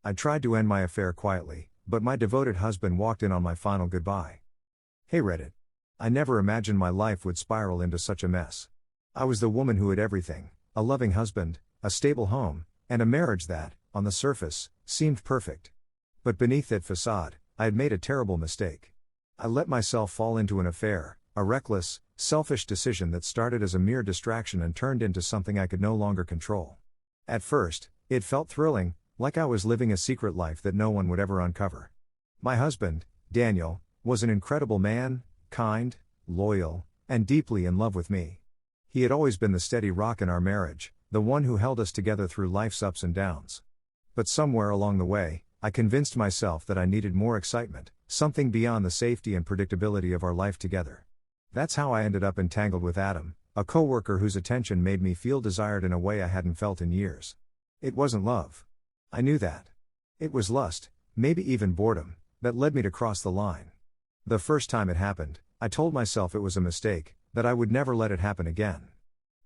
I tried to end my affair quietly, but my devoted husband walked in on my final goodbye. Hey Reddit. I never imagined my life would spiral into such a mess. I was the woman who had everything: a loving husband, a stable home, and a marriage that, on the surface, seemed perfect. But beneath that facade, I had made a terrible mistake. I let myself fall into an affair, a reckless, selfish decision that started as a mere distraction and turned into something I could no longer control. At first, it felt thrilling, like I was living a secret life that no one would ever uncover. My husband, Daniel, was an incredible man, kind, loyal, and deeply in love with me. He had always been the steady rock in our marriage, the one who held us together through life's ups and downs. But somewhere along the way, I convinced myself that I needed more excitement, something beyond the safety and predictability of our life together. That's how I ended up entangled with Adam, a coworker whose attention made me feel desired in a way I hadn't felt in years. It wasn't love. I knew that. It was lust, maybe even boredom, that led me to cross the line. The first time it happened, I told myself it was a mistake, that I would never let it happen again.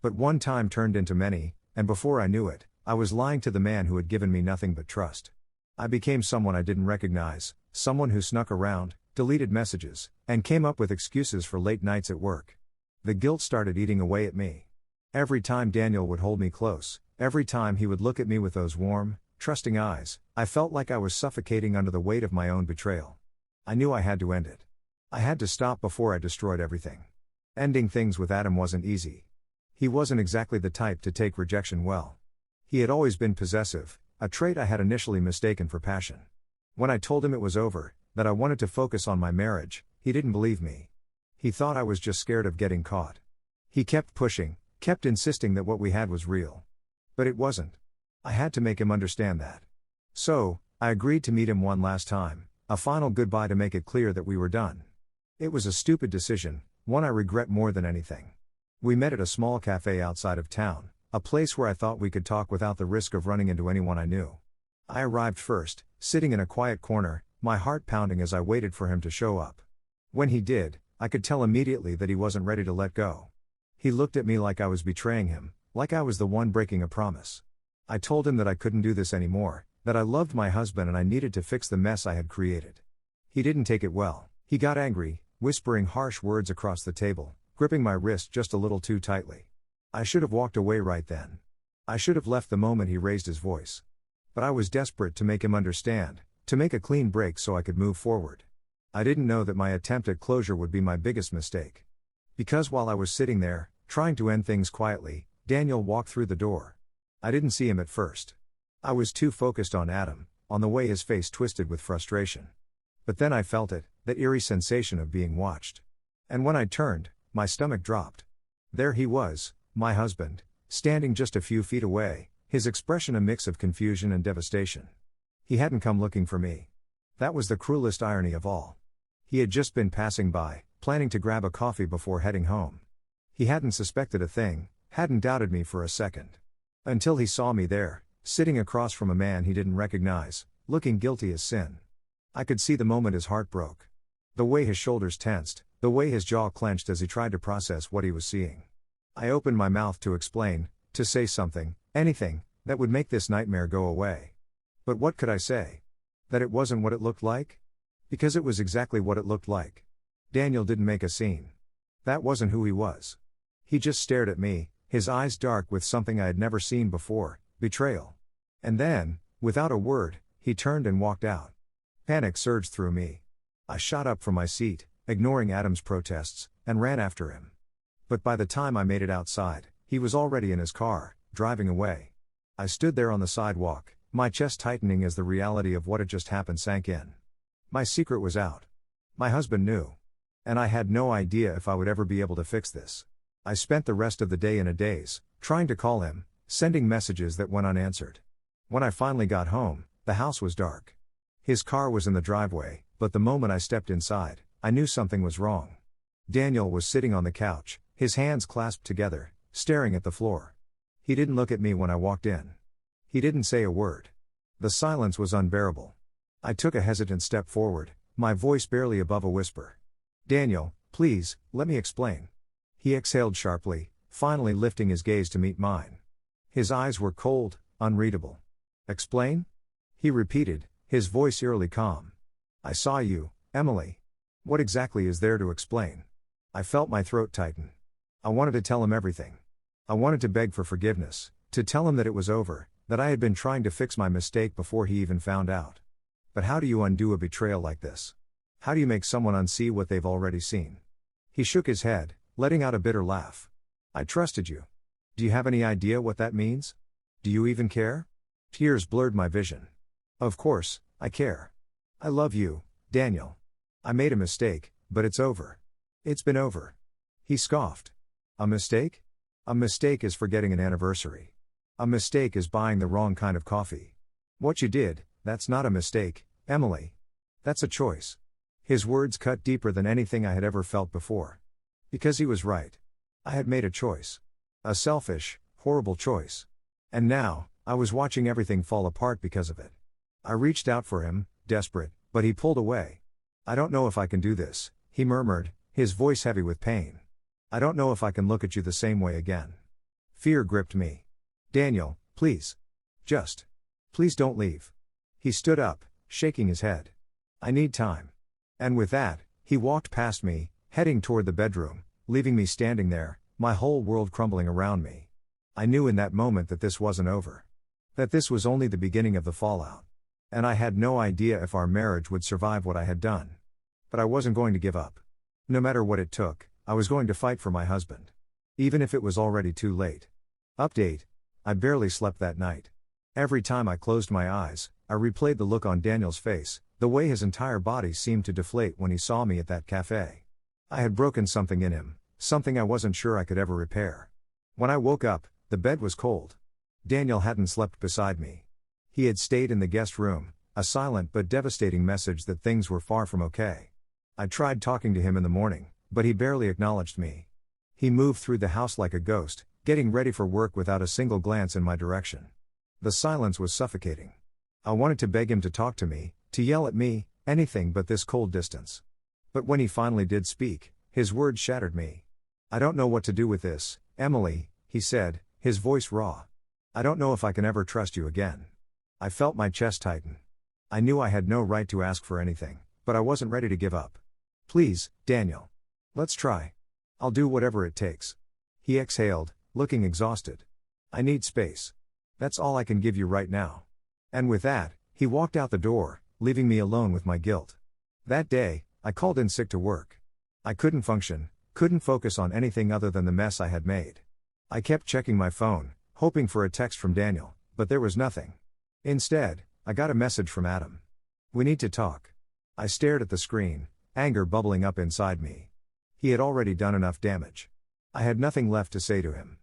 But one time turned into many, and before I knew it, I was lying to the man who had given me nothing but trust. I became someone I didn't recognize, someone who snuck around, deleted messages, and came up with excuses for late nights at work. The guilt started eating away at me. Every time Daniel would hold me close, every time he would look at me with those warm, trusting eyes, I felt like I was suffocating under the weight of my own betrayal. I knew I had to end it. I had to stop before I destroyed everything. Ending things with Adam wasn't easy. He wasn't exactly the type to take rejection well. He had always been possessive, a trait I had initially mistaken for passion. When I told him it was over, that I wanted to focus on my marriage, he didn't believe me. He thought I was just scared of getting caught. He kept pushing, kept insisting that what we had was real. But it wasn't. I had to make him understand that. So, I agreed to meet him one last time, a final goodbye to make it clear that we were done. It was a stupid decision, one I regret more than anything. We met at a small cafe outside of town, a place where I thought we could talk without the risk of running into anyone I knew. I arrived first, sitting in a quiet corner, my heart pounding as I waited for him to show up. When he did, I could tell immediately that he wasn't ready to let go. He looked at me like I was betraying him, like I was the one breaking a promise. I told him that I couldn't do this anymore, that I loved my husband and I needed to fix the mess I had created. He didn't take it well. He got angry, whispering harsh words across the table, gripping my wrist just a little too tightly. I should have walked away right then. I should have left the moment he raised his voice. But I was desperate to make him understand, to make a clean break so I could move forward. I didn't know that my attempt at closure would be my biggest mistake. Because while I was sitting there, trying to end things quietly, Daniel walked through the door. I didn't see him at first. I was too focused on Adam, on the way his face twisted with frustration. But then I felt it, that eerie sensation of being watched. And when I turned, my stomach dropped. There he was, my husband, standing just a few feet away, his expression a mix of confusion and devastation. He hadn't come looking for me. That was the cruelest irony of all. He had just been passing by, planning to grab a coffee before heading home. He hadn't suspected a thing, hadn't doubted me for a second. Until he saw me there, sitting across from a man he didn't recognize, looking guilty as sin. I could see the moment his heart broke. The way his shoulders tensed, the way his jaw clenched as he tried to process what he was seeing. I opened my mouth to explain, to say something, anything, that would make this nightmare go away. But what could I say? That it wasn't what it looked like? Because it was exactly what it looked like. Daniel didn't make a scene. That wasn't who he was. He just stared at me, his eyes dark with something I had never seen before, betrayal. And then, without a word, he turned and walked out. Panic surged through me. I shot up from my seat, ignoring Adam's protests, and ran after him. But by the time I made it outside, he was already in his car, driving away. I stood there on the sidewalk, my chest tightening as the reality of what had just happened sank in. My secret was out. My husband knew. And I had no idea if I would ever be able to fix this. I spent the rest of the day in a daze, trying to call him, sending messages that went unanswered. When I finally got home, the house was dark. His car was in the driveway, but the moment I stepped inside, I knew something was wrong. Daniel was sitting on the couch, his hands clasped together, staring at the floor. He didn't look at me when I walked in. He didn't say a word. The silence was unbearable. I took a hesitant step forward, my voice barely above a whisper. "Daniel, please, let me explain." He exhaled sharply, finally lifting his gaze to meet mine. His eyes were cold, unreadable. "Explain?" He repeated, his voice eerily calm. I saw you, Emily. What exactly is there to explain? I felt my throat tighten. I wanted to tell him everything. I wanted to beg for forgiveness, to tell him that it was over, that I had been trying to fix my mistake before he even found out. But how do you undo a betrayal like this? How do you make someone unsee what they've already seen? He shook his head, letting out a bitter laugh. I trusted you. Do you have any idea what that means? Do you even care? Tears blurred my vision. Of course, I care. I love you, Daniel. I made a mistake, but it's over. It's been over. He scoffed. A mistake? A mistake is forgetting an anniversary. A mistake is buying the wrong kind of coffee. What you did, that's not a mistake, Emily. That's a choice. His words cut deeper than anything I had ever felt before. Because he was right. I had made a choice. A selfish, horrible choice. And now, I was watching everything fall apart because of it. I reached out for him, desperate, but he pulled away. I don't know if I can do this, he murmured, his voice heavy with pain. I don't know if I can look at you the same way again. Fear gripped me. Daniel, please. Please don't leave. He stood up, shaking his head. I need time. And with that, he walked past me, heading toward the bedroom, leaving me standing there, my whole world crumbling around me. I knew in that moment that this wasn't over. That this was only the beginning of the fallout. And I had no idea if our marriage would survive what I had done. But I wasn't going to give up. No matter what it took, I was going to fight for my husband. Even if it was already too late. Update. I barely slept that night. Every time I closed my eyes, I replayed the look on Daniel's face, the way his entire body seemed to deflate when he saw me at that cafe. I had broken something in him, something I wasn't sure I could ever repair. When I woke up, the bed was cold. Daniel hadn't slept beside me. He had stayed in the guest room, a silent but devastating message that things were far from okay. I tried talking to him in the morning, but he barely acknowledged me. He moved through the house like a ghost, getting ready for work without a single glance in my direction. The silence was suffocating. I wanted to beg him to talk to me, to yell at me, anything but this cold distance. But when he finally did speak, his words shattered me. I don't know what to do with this, Emily, he said, his voice raw. I don't know if I can ever trust you again. I felt my chest tighten. I knew I had no right to ask for anything, but I wasn't ready to give up. Please, Daniel. Let's try. I'll do whatever it takes. He exhaled, looking exhausted. I need space. That's all I can give you right now. And with that, he walked out the door, leaving me alone with my guilt. That day, I called in sick to work. I couldn't function, couldn't focus on anything other than the mess I had made. I kept checking my phone, hoping for a text from Daniel, but there was nothing. Instead, I got a message from Adam. We need to talk. I stared at the screen, anger bubbling up inside me. He had already done enough damage. I had nothing left to say to him.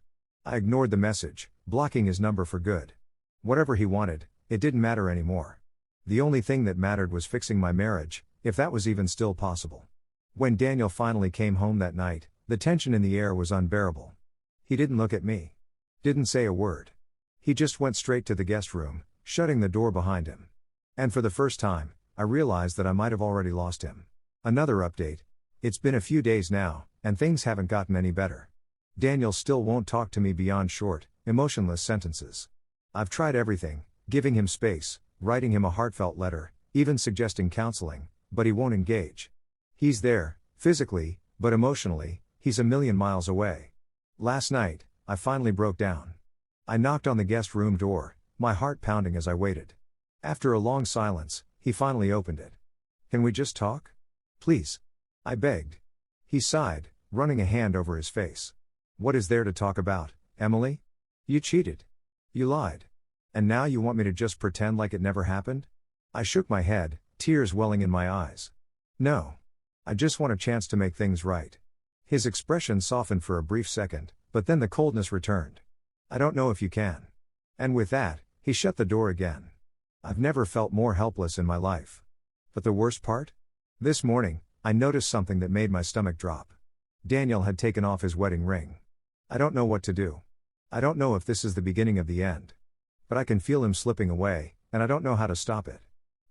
I ignored the message, blocking his number for good. Whatever he wanted, it didn't matter anymore. The only thing that mattered was fixing my marriage, if that was even still possible. When Daniel finally came home that night, the tension in the air was unbearable. He didn't look at me. Didn't say a word. He just went straight to the guest room, shutting the door behind him. And for the first time, I realized that I might have already lost him. Another update. It's been a few days now, and things haven't gotten any better. Daniel still won't talk to me beyond short, emotionless sentences. I've tried everything, giving him space, writing him a heartfelt letter, even suggesting counseling, but he won't engage. He's there, physically, but emotionally, he's a million miles away. Last night, I finally broke down. I knocked on the guest room door, my heart pounding as I waited. After a long silence, he finally opened it. Can we just talk? Please. I begged. He sighed, running a hand over his face. What is there to talk about, Emily? You cheated. You lied. And now you want me to just pretend like it never happened? I shook my head, tears welling in my eyes. No. I just want a chance to make things right. His expression softened for a brief second, but then the coldness returned. I don't know if you can. And with that, he shut the door again. I've never felt more helpless in my life. But the worst part? This morning, I noticed something that made my stomach drop. Daniel had taken off his wedding ring. I don't know what to do. I don't know if this is the beginning of the end. But I can feel him slipping away, and I don't know how to stop it.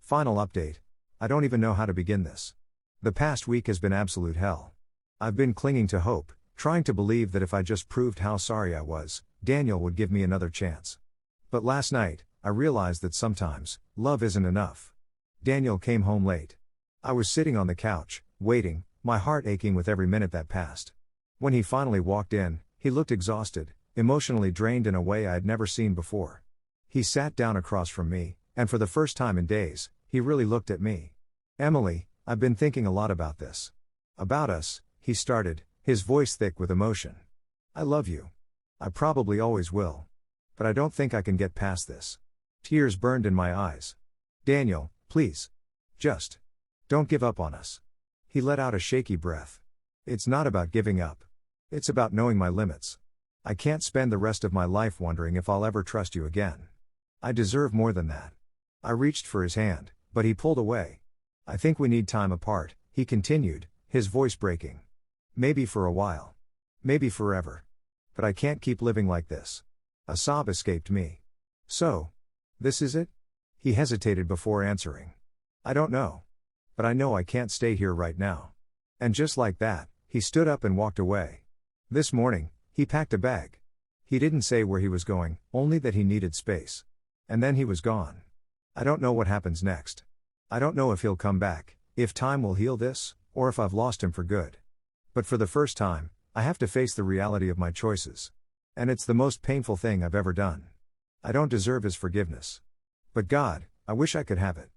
Final update. I don't even know how to begin this. The past week has been absolute hell. I've been clinging to hope, trying to believe that if I just proved how sorry I was, Daniel would give me another chance. But last night, I realized that sometimes, love isn't enough. Daniel came home late. I was sitting on the couch, waiting, my heart aching with every minute that passed. When he finally walked in, he looked exhausted, emotionally drained in a way I had never seen before. He sat down across from me, and for the first time in days, he really looked at me. "Emily, I've been thinking a lot about this. About us," he started, his voice thick with emotion. "I love you. I probably always will. But I don't think I can get past this." Tears burned in my eyes. "Daniel, please. Just. Don't give up on us." He let out a shaky breath. "It's not about giving up. It's about knowing my limits. I can't spend the rest of my life wondering if I'll ever trust you again. I deserve more than that." I reached for his hand, but he pulled away. "I think we need time apart," he continued, his voice breaking. "Maybe for a while. Maybe forever. But I can't keep living like this." A sob escaped me. "So? This is it?" He hesitated before answering. "I don't know. But I know I can't stay here right now." And just like that, he stood up and walked away. This morning, he packed a bag. He didn't say where he was going, only that he needed space. And then he was gone. I don't know what happens next. I don't know if he'll come back, if time will heal this, or if I've lost him for good. But for the first time, I have to face the reality of my choices. And it's the most painful thing I've ever done. I don't deserve his forgiveness. But God, I wish I could have it.